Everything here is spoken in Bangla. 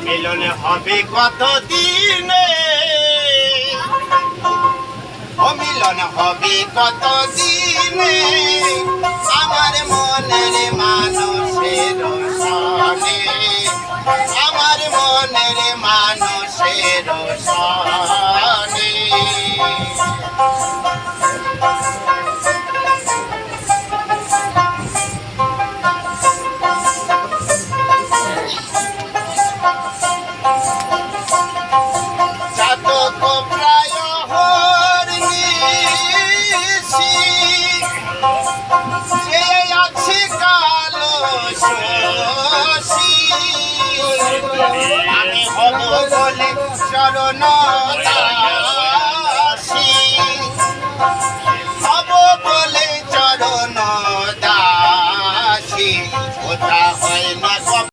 মিলন হবে কত দিনে, ও মিলন হবে কত দিনে, আমার মনের মানুষের সনে, আমার মনের মানুষের সনে। আমি হব বলে চরণ